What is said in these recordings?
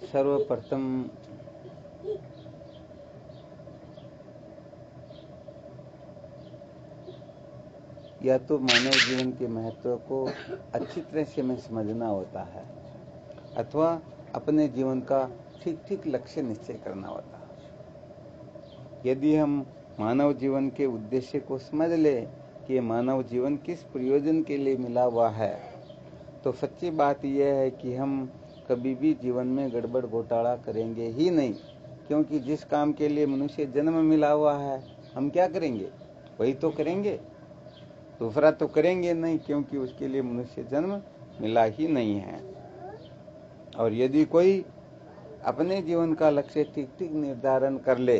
सर्वप्रथम या तो मानव जीवन के महत्व को अच्छी तरह से हमें समझना होता है, अथवा अपने जीवन का ठीक ठीक लक्ष्य निश्चय करना होता है। यदि हम मानव जीवन के उद्देश्य को समझ ले कि मानव जीवन किस प्रयोजन के लिए मिला हुआ है, तो सच्ची बात यह है कि हम कभी भी जीवन में गड़बड़ घोटाला करेंगे ही नहीं, क्योंकि जिस काम के लिए मनुष्य जन्म मिला हुआ है हम क्या करेंगे, वही तो करेंगे, दूसरा तो करेंगे नहीं, क्योंकि उसके लिए मनुष्य जन्म मिला ही नहीं है। और यदि कोई अपने जीवन का लक्ष्य ठीक ठीक निर्धारण कर ले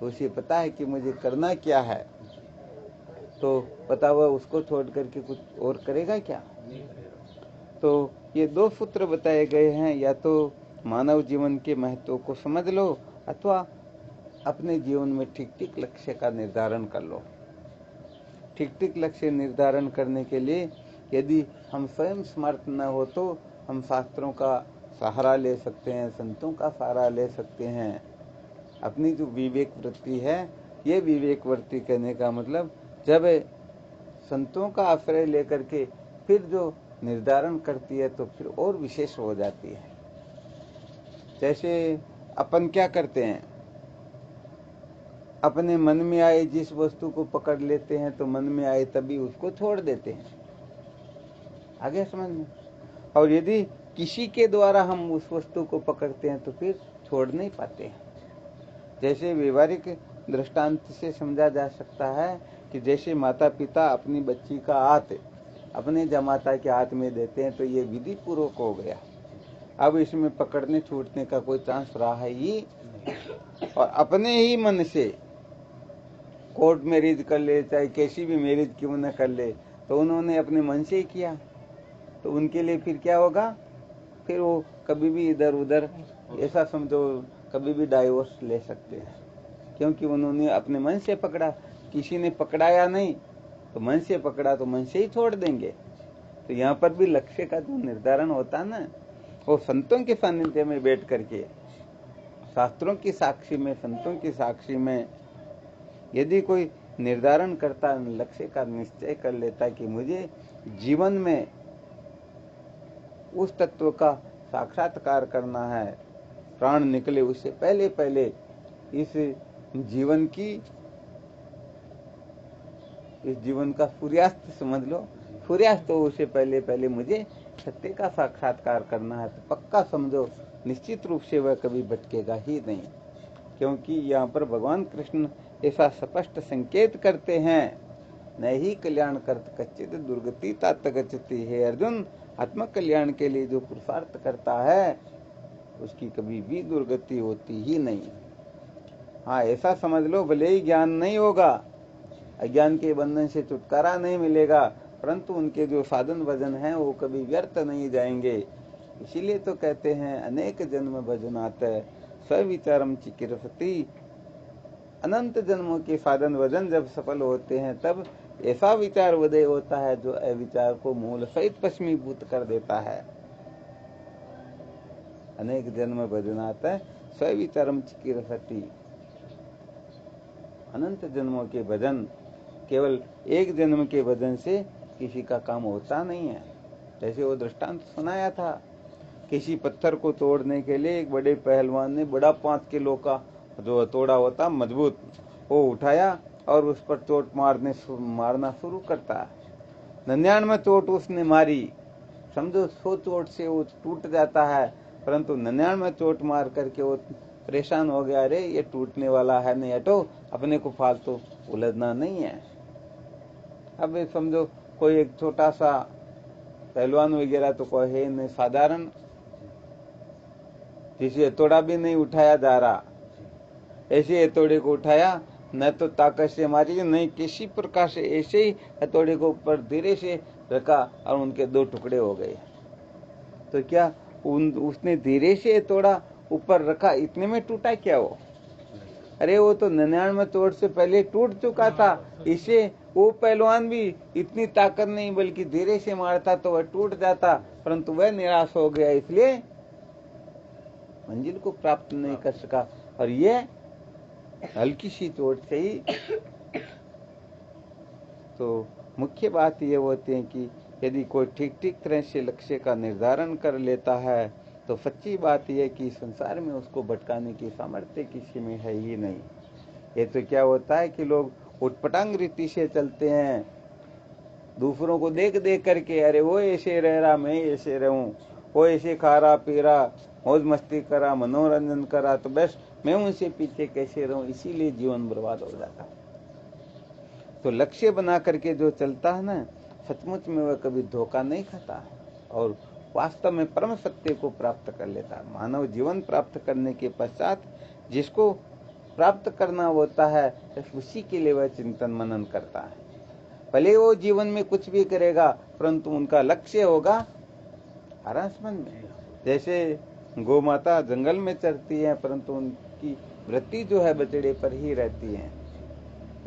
तो उसे पता है कि मुझे करना क्या है, तो पता हुआ उसको छोड़ करके कुछ और करेगा क्या? तो ये दो सूत्र बताए गए हैं, या तो मानव जीवन के महत्व को समझ लो अथवा अपने जीवन में ठीक ठीक लक्ष्य का निर्धारण कर लो। ठीक ठीक लक्ष्य निर्धारण करने के लिए यदि हम स्वयं समर्थ न हो तो हम शास्त्रों का सहारा ले सकते हैं, संतों का सहारा ले सकते हैं। अपनी जो विवेक वृत्ति है, ये विवेक वृत्ति कहने का मतलब जब संतों का आश्रय लेकर के फिर जो निर्धारण करती है तो फिर और विशेष हो जाती है। जैसे अपन क्या करते हैं, अपने मन में आए जिस वस्तु को पकड़ लेते हैं तो मन में आए तभी उसको छोड़ देते हैं, आगे समझ में। और यदि किसी के द्वारा हम उस वस्तु को पकड़ते हैं तो फिर छोड़ नहीं पाते हैं। जैसे व्यवहारिक दृष्टांत से समझा जा सकता है कि जैसे माता पिता अपनी बच्ची का हाथ अपने जमाता के हाथ में देते हैं तो ये विधि पूर्वक हो गया, अब इसमें पकड़ने छूटने का कोई चांस रहा है ही। और अपने ही मन से कोर्ट मैरिज कर ले, चाहे कैसी भी मैरिज क्यों न कर ले, तो उन्होंने अपने मन से ही किया, तो उनके लिए फिर क्या होगा, फिर वो कभी भी इधर उधर ऐसा समझो कभी भी डाइवोर्स ले सकते हैं, क्योंकि उन्होंने अपने मन से पकड़ा। किसी ने पकड़ाया नहीं, तो मन से पकड़ा तो मन से ही छोड़ देंगे। तो यहाँ पर भी लक्ष्य का जो निर्धारण होता है ना, वो संतों के सानिध्य में बैठ करके, शास्त्रों की साक्षी में, संतों की साक्षी में यदि कोई निर्धारण करता, लक्ष्य का निश्चय कर लेता कि मुझे जीवन में उस तत्व का साक्षात्कार करना है, प्राण निकले उससे पहले पहले इस जीवन का सूर्यास्त समझ लो, सूर्यास्त हो उससे पहले पहले मुझे सत्य का साक्षात्कार करना है, तो पक्का समझो निश्चित रूप से वह कभी भटकेगा ही नहीं। क्योंकि यहाँ पर भगवान कृष्ण ऐसा स्पष्ट संकेत करते हैं, नहीं कल्याण करत कच्चित दुर्गति तात गच्छति। हे अर्जुन, आत्म कल्याण के लिए जो पुरुषार्थ करता है उसकी कभी भी दुर्गति होती ही नहीं। हाँ, ऐसा समझ लो, भले ही ज्ञान नहीं होगा, अज्ञान के बंधन से छुटकारा नहीं मिलेगा, परंतु उनके जो साधन भजन हैं वो कभी व्यर्थ नहीं जाएंगे। इसीलिए तो कहते हैं अनेक जन्म भजनात स्विचारम चिकीर्षति। अनंत जन्मों के साधन भजन जब सफल होते हैं तब ऐसा विचार उदय होता है जो अविचार को मूल सहित पश्मीभूत कर देता है। अनेक जन्म भजनात स्विचारम चिकीर्षति। अनंत जन्मों के भजन, केवल एक जन्म के भजन से किसी का काम होता नहीं है। जैसे वो दृष्टांत सुनाया था, किसी पत्थर को तोड़ने के लिए एक बड़े पहलवान ने बड़ा 5 किलो का जो हथौड़ा होता मजबूत, वो उठाया और उस पर चोट मारना शुरू करता है। 99 चोट उसने मारी, समझो 100 चोट से वो टूट जाता है, परंतु 99 चोट मार करके वो परेशान हो गया, अरे ये टूटने वाला है नहीं, हटो, अपने को फालतू उलझना नहीं है। अब समझो कोई एक छोटा सा पहलवान वगैरह तो कोई है नहीं, साधारण जिसे हथौड़ा भी नहीं उठाया जा रहा, ऐसे हथौड़े को उठाया, न तो ताकत से मारी नहीं किसी प्रकार से, ऐसे ही हथौड़े को ऊपर धीरे से रखा और उनके 2 टुकड़े हो गए। तो क्या उसने धीरे से हथौड़ा ऊपर रखा, इतने में टूटा क्या वो? अरे वो तो 99 चोट से पहले टूट चुका था। इसे वो पहलवान भी इतनी ताकत नहीं, बल्कि धीरे से मारता तो वह टूट जाता, परंतु वह निराश हो गया, इसलिए मंजिल को प्राप्त नहीं कर सका, और ये हल्की सी चोट से ही। तो मुख्य बात ये होती है कि यदि कोई ठीक ठीक तरह से लक्ष्य का निर्धारण कर लेता है तो सच्ची बात यह कि संसार में उसको भटकाने की सामर्थ्य किसी में है ही नहीं। ये तो क्या होता है कि लोग उटपटांग रीति से चलते हैं, दूसरों को देख देख करके, अरे वो ऐसे रह रहा, मैं ऐसे रहूं, वो ऐसे खा रहा पी रहा, मौज मस्ती करा, मनोरंजन करा, तो बस मैं उनसे पीछे कैसे रहूं, इसीलिए जीवन बर्बाद हो जाता। तो लक्ष्य बना करके जो चलता है ना, सचमुच में वह कभी धोखा नहीं खाता और वास्तव में परम सत्य को प्राप्त कर लेता है। मानव जीवन प्राप्त करने के पश्चात जिसको प्राप्त करना होता है, उसी के लिए वह चिंतन मनन करता है। भले वो जीवन में कुछ भी करेगा, परंतु उनका लक्ष्य होगा हरासमन में। जैसे गौ माता जंगल में चरती है, परंतु उनकी वृत्ति जो है बछड़े पर ही रहती है।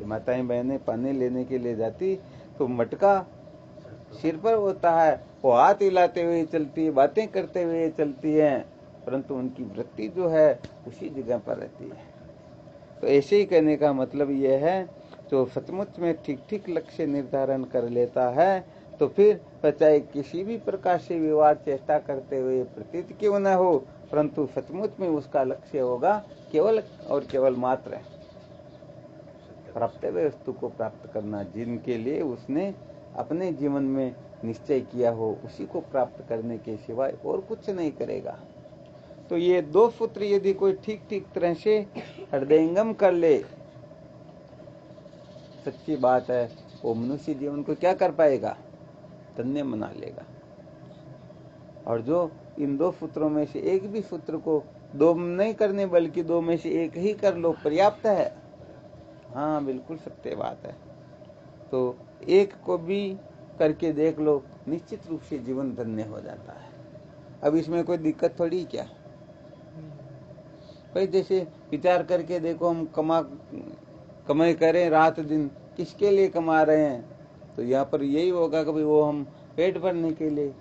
माताएं बहनें पानी लेने के लिए जाती तो मटका सिर पर होता है, वो हाथ हिलाते हुए चलती है, बातें करते हुए चलती है, परंतु उनकी वृत्ति जो है उसी जगह पर रहती है। तो ऐसे ही कहने का मतलब यह है, जो सचमुच में ठीक ठीक लक्ष्य निर्धारण कर लेता है तो फिर चाहे किसी भी प्रकार से विवाद चेष्टा करते हुए प्रतीत क्यों न हो, परंतु सचमुच में उसका लक्ष्य होगा केवल और केवल मात्र प्राप्त वस्तु को प्राप्त करना, जिनके लिए उसने अपने जीवन में निश्चय किया हो उसी को प्राप्त करने के सिवाय और कुछ नहीं करेगा। तो ये दो सूत्र यदि कोई ठीक ठीक तरह से हृदयंगम कर ले, सच्ची बात है वो मनुष्य जीवन को क्या कर पाएगा, धन्य मना लेगा। और जो इन दो सूत्रों में से एक भी सूत्र को दो नहीं करने बल्कि दो में से एक ही कर लो, पर्याप्त है। हाँ बिल्कुल सत्य बात है। तो एक को भी करके देख लो, निश्चित रूप से जीवन धन्य हो जाता है। अब इसमें कोई दिक्कत थोड़ी क्या। भाई जैसे विचार करके देखो, हम कमाई करें रात दिन, किसके लिए कमा रहे हैं, तो यहाँ पर यही होगा कि वो हम पेट भरने के लिए।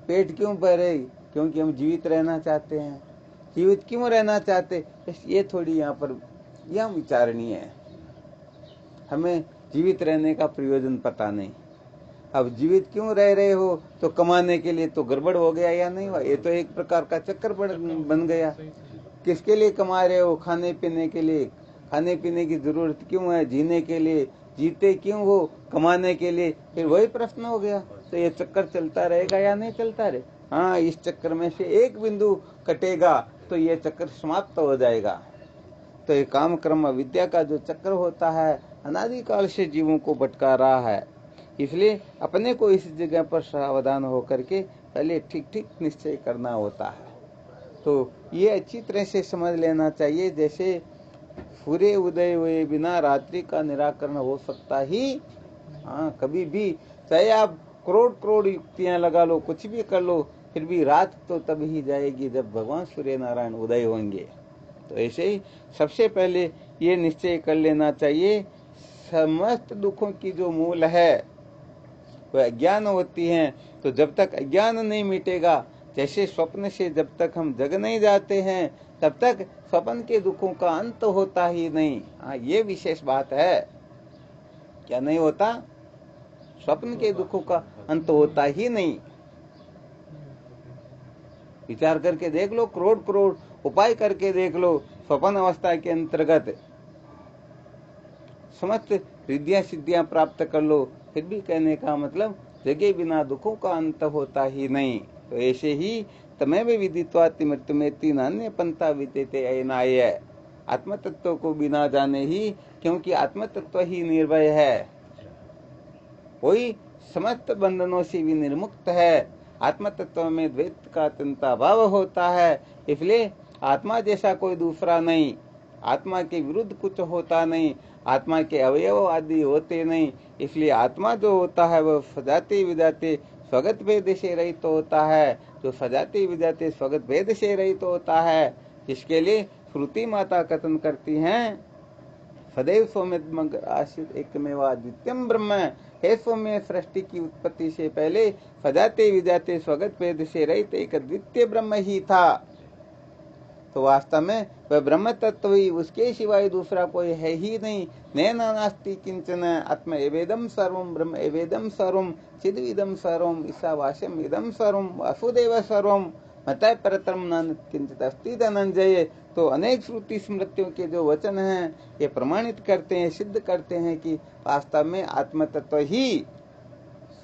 पेट क्यों भरे, क्योंकि हम जीवित रहना चाहते हैं। जीवित क्यों रहना चाहते, ये थोड़ी यहाँ पर यह विचारणीय है। हमें जीवित रहने का प्रयोजन पता नहीं। अब जीवित क्यों रह रहे हो, तो कमाने के लिए, तो गड़बड़ हो गया या नहीं हुआ, ये तो एक प्रकार का चक्कर बन गया। किसके लिए कमा रहे हो, खाने पीने के लिए। खाने पीने की जरूरत क्यों है, जीने के लिए। जीते क्यों हो, कमाने के लिए। फिर वही प्रश्न हो गया। तो ये चक्कर चलता रहेगा या नहीं चलता रहे। हाँ, इस चक्कर में से एक बिंदु कटेगा तो ये चक्कर समाप्त हो जाएगा। तो ये काम कर्म विद्या का जो चक्र होता है अनादिकाल से जीवों को भटका रहा है। इसलिए अपने को इस जगह पर सावधान होकर के पहले ठीक ठीक निश्चय करना होता है। तो ये अच्छी तरह से समझ लेना चाहिए। जैसे सूर्य उदय हुए बिना रात्रि का निराकरण हो सकता ही, हाँ कभी भी, चाहे आप करोड़ करोड़ युक्तियां लगा लो, कुछ भी कर लो, फिर भी रात तो तब ही जाएगी जब भगवान सूर्य नारायण उदय होंगे। तो ऐसे ही सबसे पहले ये निश्चय कर लेना चाहिए, समस्त दुखों की जो मूल है वह अज्ञान होती है। तो जब तक अज्ञान नहीं मिटेगा, जैसे स्वप्न से जब तक हम जग नहीं जाते हैं तब तक स्वप्न के दुखों का अंत होता ही नहीं। हाँ, ये विशेष बात है। क्या नहीं होता, स्वप्न के दुखों का अंत होता ही नहीं। विचार करके देख लो, करोड़ करोड़ उपाय करके देख लो, स्वप्न अवस्था के अंतर्गत समस्त रिद्धियां सिद्धियां प्राप्त कर लो, फिर भी कहने का मतलब जगे बिना दुखों का अंत होता ही नहीं। तो ऐसे ही तमेव विदित्वाति मृत्युमेति नान्य पंथा विद्यते अयनाय, आत्म तत्व को बिना जाने ही, क्योंकि आत्म तत्व ही निर्भय है, कोई समस्त बंधनों से भी निर्मुक्त है। आत्म तत्व में द्वैत का अत्यंत अभाव होता है, इसलिए आत्मा जैसा कोई दूसरा नहीं, आत्मा के विरुद्ध कुछ होता नहीं, आत्मा के अवयव आदि होते नहीं। इसलिए आत्मा जो होता है वह सजाते विजाते स्वगत भेद से रहित तो होता है। जो सजाते विजाते स्वगत भेद से रहित तो होता है, जिसके लिए श्रुति माता कथन करती हैं, सदैव सौम्य आश्रित एकमेव द्वितीयम ब्रह्म। हे सौम्य, सृष्टि की उत्पत्ति से पहले सजाते विजाते स्वगत भेद से रहित एक द्वितीय ब्रह्म ही था। तो वास्तव में वह ब्रह्म तत्व ही, उसके सिवाय दूसरा कोई है ही नहीं। नैना नास्ति किंचन आत्म एवेदम सर्वम ब्रह्म एवेदम सर्वम चिद्विदम सर्वम ईशावास्यम इदम सर्वम वासुदेव सर्वम मतः परतरम न किंचित अस्ति धनंजय। तो अनेक श्रुति स्मृतियों के जो वचन हैं ये प्रमाणित करते हैं, सिद्ध करते हैं कि वास्तव में आत्म तत्व ही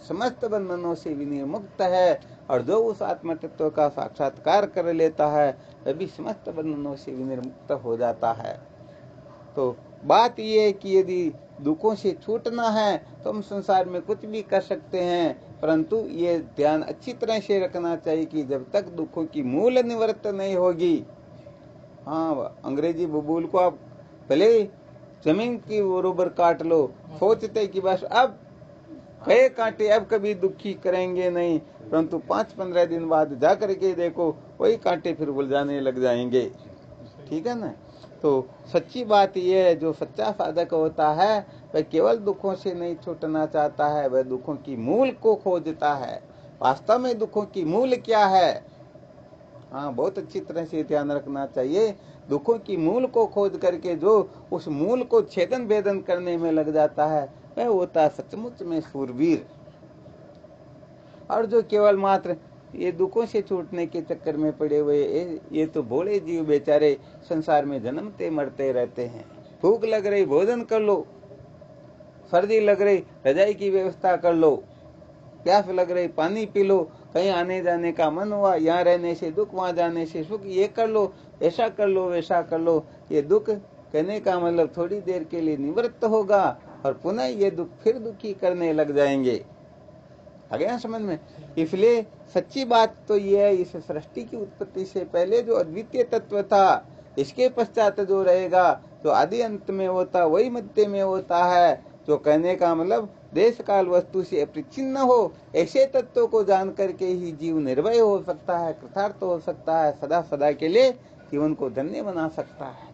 समस्त बंधनों से विनिर्मुक्त है, और जो उस आत्म तत्व का साक्षात्कार कर लेता है वह भी समस्त बंधनों से विनिर्मुक्त हो जाता है। तो बात यह है कि यदि दुखों से छूटना है तो हम संसार में कुछ भी कर सकते हैं, परंतु ये ध्यान अच्छी तरह से रखना चाहिए कि जब तक दुखों की मूल निवृत्त नहीं होगी, हाँ अंग्रेजी बबूल को आप भले जमीन की बरोबर काट लो, सोचते कि बस अब कई कांटे अब कभी दुखी करेंगे नहीं, परंतु 5-15 दिन बाद जा करके देखो वही कांटे फिर उलझाने लग जाएंगे। ठीक है ना। तो सच्ची बात यह है, जो सच्चा साधक होता है वह केवल दुखों से नहीं छूटना चाहता है, वह दुखों की मूल को खोजता है। वास्तव में दुखों की मूल क्या है, हाँ बहुत अच्छी तरह से ध्यान रखना चाहिए। दुखों की मूल को खोज करके जो उस मूल को छेदन भेदन करने में लग जाता है वह होता है सचमुच में शूरवीर। और जो केवल मात्र ये दुखों से छूटने के चक्कर में पड़े हुए ये तो भोले जीव बेचारे संसार में जन्मते मरते रहते हैं। भूख लग रही भोजन कर लो, सर्दी लग रही रजाई की व्यवस्था कर लो, प्यास लग रही पानी पी लो, कहीं आने जाने का मन हुआ, यहाँ रहने से दुख वहां जाने से सुख, ये कर लो, ऐसा कर लो, वैसा कर लो। ये दुख कहने का मतलब थोड़ी देर के लिए निवृत्त होगा और पुनः ये दुख फिर दुखी करने लग जाएंगे। आ गया समझ में। इसलिए सच्ची बात तो ये है, इस सृष्टि की उत्पत्ति से पहले जो अद्वितीय तत्व था, इसके पश्चात जो रहेगा, जो आदि अंत में होता वही मध्य में होता है। जो कहने का मतलब देश काल वस्तु से अपरिच्छिन्न हो, ऐसे तत्वों को जान करके ही जीव निर्भय हो सकता है, कृतार्थ हो सकता है, सदा सदा के लिए जीवन को धन्य बना सकता है।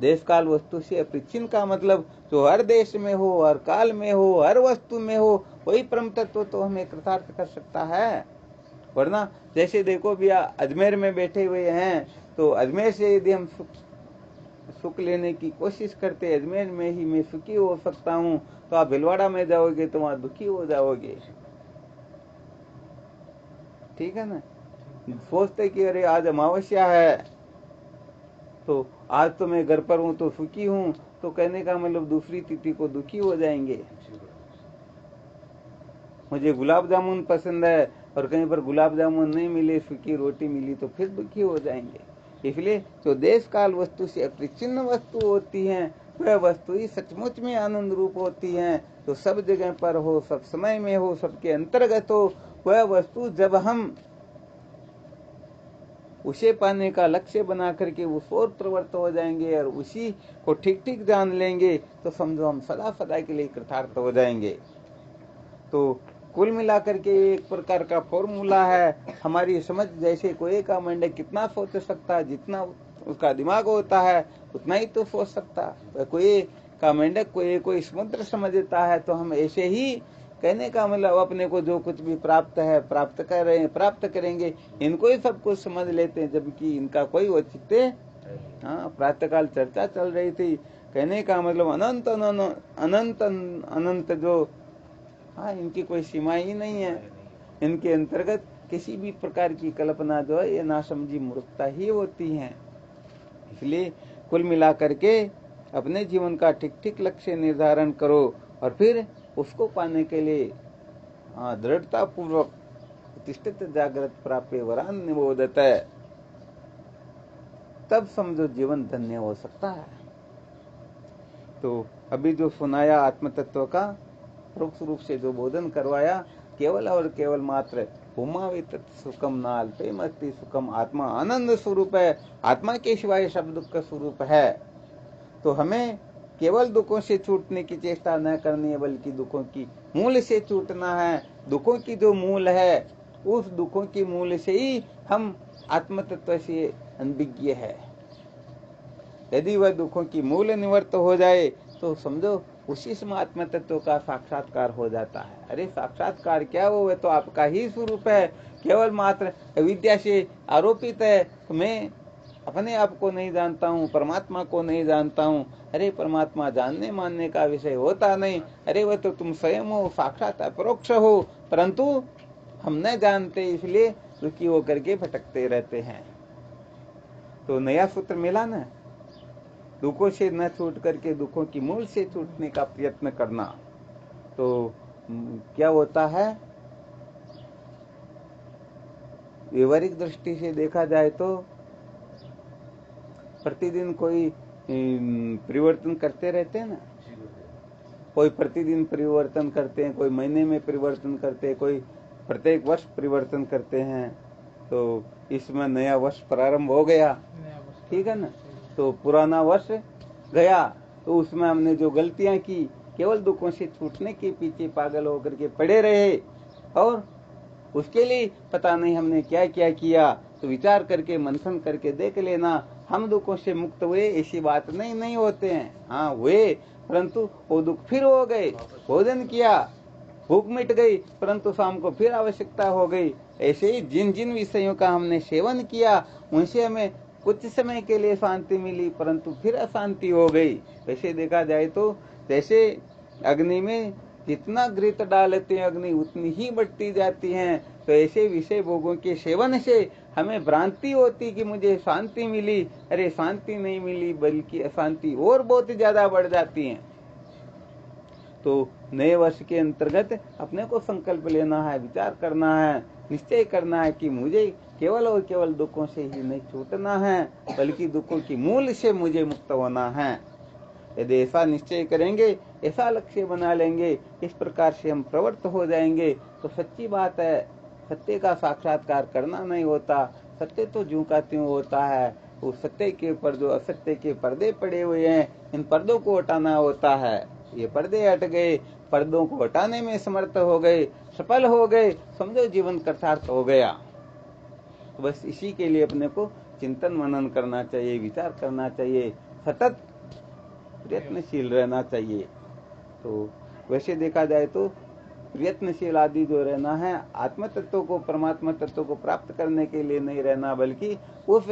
देश काल वस्तु से अपरिच्छिन्न का मतलब जो हर देश में हो, हर काल में हो, हर वस्तु में हो, वही परम तत्व तो हमें कृतार्थ कर सकता है। वरना जैसे देखो भैया अजमेर में बैठे हुए हैं, तो अजमेर से यदि हम सुख लेने की कोशिश करते, अजमेर में ही मैं सुखी हो सकता हूँ, तो आप भिलवाड़ा में जाओगे तो वहां दुखी हो जाओगे। ठीक है ना। सोचते कि अरे आज अमावस्या है तो आज तो मैं घर पर हूँ तो सुखी हूँ, तो कहने का मतलब दूसरी तिथि को दुखी हो जाएंगे। मुझे गुलाब जामुन पसंद है और कहीं पर गुलाब जामुन नहीं मिले, सूखी रोटी मिली, तो फिर दुखी हो जाएंगे। इसलिए जो देश काल वस्तु से अपरिच्छिन्न वस्तु होती हैं वह वस्तु ही सचमुच में आनंद रूप होती हैं, जो सब जगह पर हो, सब समय में हो, सबके अंतर्गत हो। वह वस्तु जब हम उसे पाने का लक्ष्य बना करके उस ओर प्रवृत्त हो जाएंगे और उसी को ठीक ठीक जान लेंगे, तो समझो हम सदा सदा के लिए कृतार्थ हो जाएंगे। तो कुल मिलाकर के एक प्रकार का फॉर्मूला है। हमारी समझ जैसे कोई का मेंढक कितना सोच सकता है, जितना उसका दिमाग होता है उतना ही तो सोच सकता है। कोई का मेंढक कोई समुद्र समझता है, तो हम ऐसे ही कहने का मतलब अपने को जो कुछ भी प्राप्त है प्राप्त करेंगे, इनको ही सब कुछ समझ लेते हैं, जबकि इनका कोई औचित्य। हाँ प्रातःकाल चर्चा चल रही थी, कहने का मतलब अनंत अनंत अनंत जो, हाँ इनकी कोई सीमा ही नहीं है। इनके अंतर्गत किसी भी प्रकार की कल्पना जो है ये नासमझी मूर्खता ही होती है। इसलिए कुल मिलाकर के अपने जीवन का ठीक ठीक लक्ष्य निर्धारण करो और फिर उसको पाने के लिए दृढ़ता पूर्वक प्रतिष्ठित जागृत प्राप्त वरान निबोधत है, तब समझो जीवन धन्य हो सकता है। तो अभी जो सुनाया आत्म तत्व का परोक्ष रूप से जो बोधन करवाया, केवल और केवल मात्र उमावित सुखम नाल प्रेमस्ति सुखम आत्मा आनंद स्वरूप है, आत्मा के सिवाय सब दुख का स्वरूप है। तो हमें केवल दुखों से छूटने की चेष्टा न करनी है, बल्कि दुखों की मूल से छूटना है। दुखों की जो मूल है, उस दुखों की मूल से ही हम आत्म तत्व से अनभिज्ञ है। यदि वह दुखों की मूल निवृत्त हो जाए तो समझो उसी समय आत्म तत्व का साक्षात्कार हो जाता है। अरे साक्षात्कार क्या हो, वह तो आपका ही स्वरूप है, केवल मात्र अविद्या से आरोपित है। तो मैं अपने आप को नहीं जानता हूँ, परमात्मा को नहीं जानता हूँ। अरे परमात्मा जानने मानने का विषय होता नहीं। अरे वह तो तुम स्वयं हो, साक्षात अपरोक्ष हो, परंतु हम न जानते, इसलिए दुखी होकर के भटकते रहते हैं। तो नया सूत्र मिला ना, दुखों से न छूट करके दुखों की मूल से छूटने का प्रयत्न करना। तो क्या होता है, व्यवहारिक दृष्टि से देखा जाए तो प्रतिदिन कोई परिवर्तन करते रहते हैं ना। कोई प्रतिदिन परिवर्तन करते हैं, कोई महीने में परिवर्तन करते हैं, कोई प्रत्येक वर्ष परिवर्तन करते हैं। तो इसमें नया वर्ष प्रारंभ हो गया, ठीक है ना। तो पुराना वर्ष गया, तो उसमें हमने जो गलतियां की, केवल दुखों से छूटने के पीछे पागल होकर के पड़े रहे, और उसके लिए पता नहीं हमने क्या क्या किया। तो विचार करके मंथन करके देख लेना, हम दुखों से मुक्त हुए ऐसी बात नहीं होते हैं। हाँ हुए, परंतु वो दुख फिर हो गए। भोजन किया, भूख मिट गई, परंतु शाम को फिर आवश्यकता हो गई। ऐसे ही जिन जिन विषयों का हमने सेवन किया, उनसे हमें कुछ समय के लिए शांति मिली, परंतु फिर अशांति हो गई। वैसे देखा जाए तो जैसे अग्नि में जितना घृत डालते हैं, अग्नि उतनी ही बढ़ती जाती है। तो ऐसे विषय भोगों के सेवन से हमें भ्रांति होती कि मुझे शांति मिली। अरे शांति नहीं मिली, बल्कि अशांति और बहुत ज्यादा बढ़ जाती है। तो नए वर्ष के अंतर्गत अपने को संकल्प लेना है, विचार करना है, निश्चय करना है कि मुझे केवल और केवल दुखों से ही नहीं छूटना है, बल्कि दुखों की मूल से मुझे मुक्त होना है। यदि ऐसा निश्चय करेंगे, ऐसा लक्ष्य बना लेंगे, इस प्रकार से हम प्रवृत्त हो जाएंगे, तो सच्ची बात है, सत्य का साक्षात्कार करना नहीं होता। सत्य तो ज्यों का त्यों होता है। वो सत्य के ऊपर जो असत्य के पर्दे पड़े हुए हैं, इन पर्दों को हटाना होता है। ये पर्दे हट गए, पर्दों को हटाने में समर्थ हो गए, सफल हो गए, समझो जीवन कृतार्थ हो गया। तो बस इसी के लिए अपने को चिंतन मनन करना चाहिए, विचार करना चाहिए, सतत प्रयत्नशील रहना चाहिए। तो वैसे देखा जाए तो प्रयत्नशील आदि जो रहना है, आत्म तत्व को, परमात्मा तत्व को प्राप्त करने के लिए नहीं रहना, बल्कि उस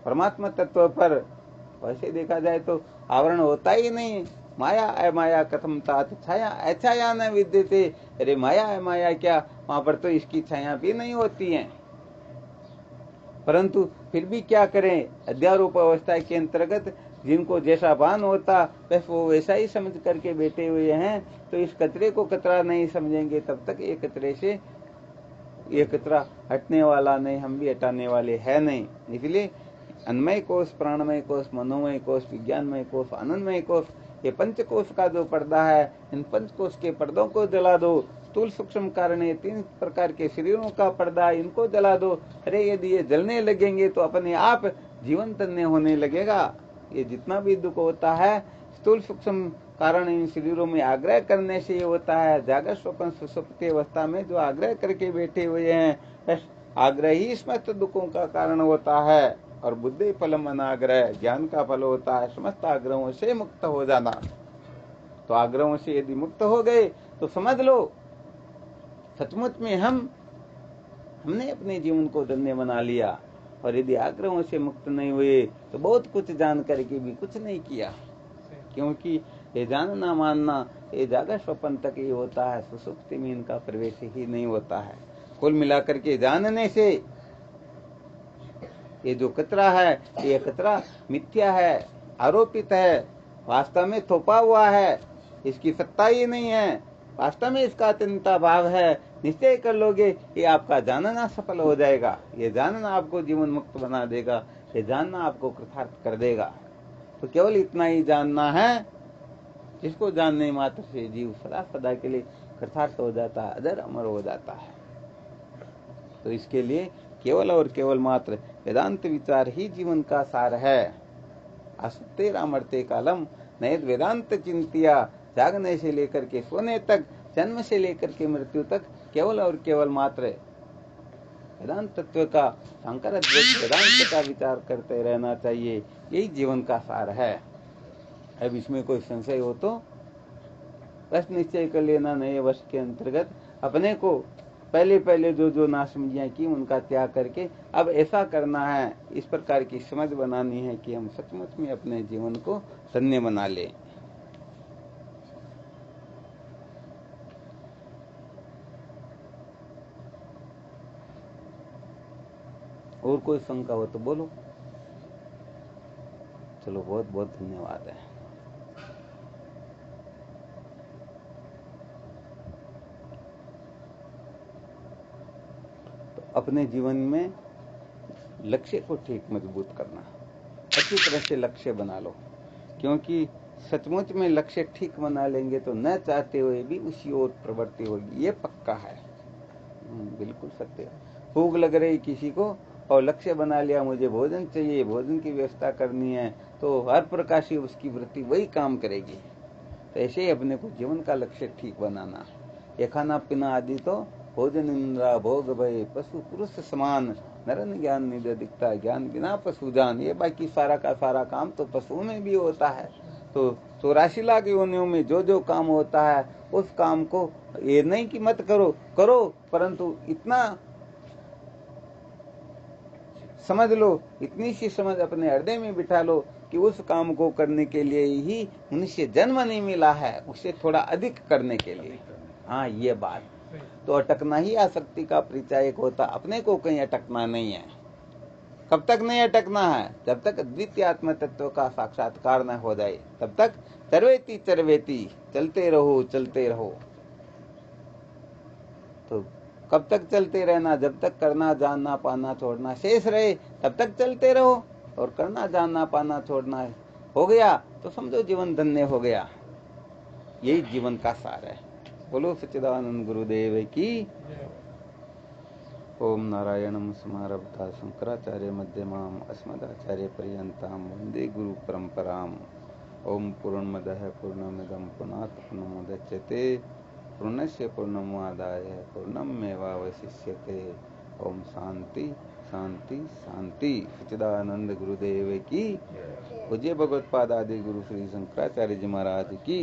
परमात्मा तत्व पर, वैसे देखा जाए तो आवरण होता ही नहीं। माया है माया कथम तात छाया अछाया न विद्यते। अरे माया है माया क्या, वहां पर तो इसकी छाया भी नहीं होती है। परंतु फिर भी क्या करें, अध्यारोप अवस्था के अंतर्गत जिनको जैसा भान होता बस वो वैसा ही समझ करके बैठे हुए हैं। तो इस कचरे को कचरा नहीं समझेंगे, तब तक ये कचरे से ये कचरा हटने वाला नहीं, हम भी हटाने वाले है नहीं। इसलिए अन्नमय कोश, प्राणमय कोश, मनोमय कोश, विज्ञानमय कोश, आनंदमय कोश, ये पंचकोश का जो पर्दा है, इन पंचकोश के पर्दों को जला दो। स्थूल सूक्ष्म कारण, ये 3 प्रकार के शरीरों का पर्दा, इनको जला दो। अरे यदि ये जलने लगेंगे तो अपने आप जीवन तन्य होने लगेगा। ये जितना भी दुख होता है, स्थूल सूक्ष्म कारण इन शरीरों में आग्रह करने से ये होता है। जागृत स्वप्न सुषुप्ति अवस्था में जो आग्रह करके बैठे हुए हैं, आग्रह ही समस्त दुखों का कारण होता है। और बुद्धि फलम अनाग्रह, ज्ञान का फल होता है समस्त आग्रहों से मुक्त हो जाना। तो आग्रहों से यदि मुक्त हो गए तो समझ लो सचमुच में हमने अपने जीवन को धन्य बना लिया। और यदि आग्रहों से मुक्त नहीं हुए तो बहुत कुछ जान करके भी कुछ नहीं किया, क्योंकि ये जानना मानना ये जागृत स्वप्न तक ही होता है, सुसुप्ति में इनका प्रवेश ही नहीं होता है। कुल मिलाकर के जानने से ये जो कचरा है, ये कचरा मिथ्या है, आरोपित है, वास्तव में थोपा हुआ है, इसकी सत्ता ही नहीं है, वास्तव में इसका अत्यंता भाव है। निश्चय कर लोगे, ये आपका जानना सफल हो जाएगा। ये जानना आपको जीवन मुक्त बना देगा, ये जानना आपको कृतार्थ कर देगा। तो केवल इतना ही जानना है, जिसको जानने मात्र से जीव सदा सदा के लिए कृतार्थ हो जाता है, अजर अमर हो जाता है। तो इसके लिए केवल और केवल मात्र वेदांत विचार ही जीवन का सार है। असत्य रामर्ते कालम नयद वेदांत चिंतिया, जागने से लेकर के सोने तक, जन्म से लेकर के मृत्यु तक केवल और केवल मात्र वेदांत तत्व का, शंकर अद्वैत वेदांत का विचार करते रहना चाहिए। यही जीवन का सार है। अब इसमें कोई संशय हो तो बस निश्चय कर लेना, नए वर्ष के अंतर्गत अपने को पहले पहले जो जो नासमझियाँ की उनका त्याग करके अब ऐसा करना है, इस प्रकार की समझ बनानी है कि हम सचमुच में अपने जीवन को धन्य बना लें। और कोई शंका हो तो बोलो। चलो, बहुत बहुत धन्यवाद है। तो अपने जीवन में लक्ष्य को ठीक मजबूत करना, अच्छी तरह से लक्ष्य बना लो, क्योंकि सचमुच में लक्ष्य ठीक बना लेंगे तो न चाहते हुए भी उसी ओर प्रवृत्ति होगी, ये पक्का है। बिल्कुल सत्य। भूख लग रही किसी को और लक्ष्य बना लिया, मुझे भोजन चाहिए, भोजन की व्यवस्था करनी है, तो हर प्रकार से उसकी वृत्ति वही काम करेगी। तो ऐसे ही अपने को जीवन का लक्ष्य ठीक बनाना। ये खाना पीना आदि तो भोजन इंद्रा भोग भय पशु पुरुष समान, नरन ज्ञान निधि दिखता, ज्ञान बिना पशु जान। ये बाकी सारा का सारा काम तो पशुओं में भी होता है। तो 84 लाख योनियों में जो जो काम होता है उस काम को ये नहीं कि मत करो, करो, परंतु इतना समझ लो, इतनी सी समझ अपने हृदय में बिठा लो कि उस काम को करने के लिए ही मनुष्य जन्म नहीं मिला है, उसे थोड़ा अधिक करने के लिए। हाँ, ये बात तो अटकना ही आसक्ति का परिचायक होता, अपने को कहीं अटकना नहीं है। कब तक नहीं अटकना है? जब तक द्वितीय आत्म तत्व का साक्षात्कार न हो जाए, तब तक चरवेती चरवेती, चलते रहो चलते रहो। तो कब तक चलते रहना? जब तक करना जानना पाना छोड़ना शेष रहे, तब तक चलते रहो। और करना जानना पाना छोड़ना हो गया तो समझो जीवन धन्य हो गया। यही जीवन का सार है। बोलो सच्चिदानंद गुरुदेव की। ओम नारायणं समारब्धा शंकराचार्य मध्यमाम् अस्मदाचार्य पर्यन्तां वन्दे गुरु परंपराम्। ओम पूर्णमदः पूर्णमिदं पूर्णात् पूर्णमुदच्यते पूर्णस्य पूर्णमादाय पूर्णमेवावशिष्यते। ओम शांति शांति शांति। सच्चिदानंद गुरुदेव की। पूज्य भगवत्पाद आदि गुरु श्री शंकराचार्य जी महाराज की।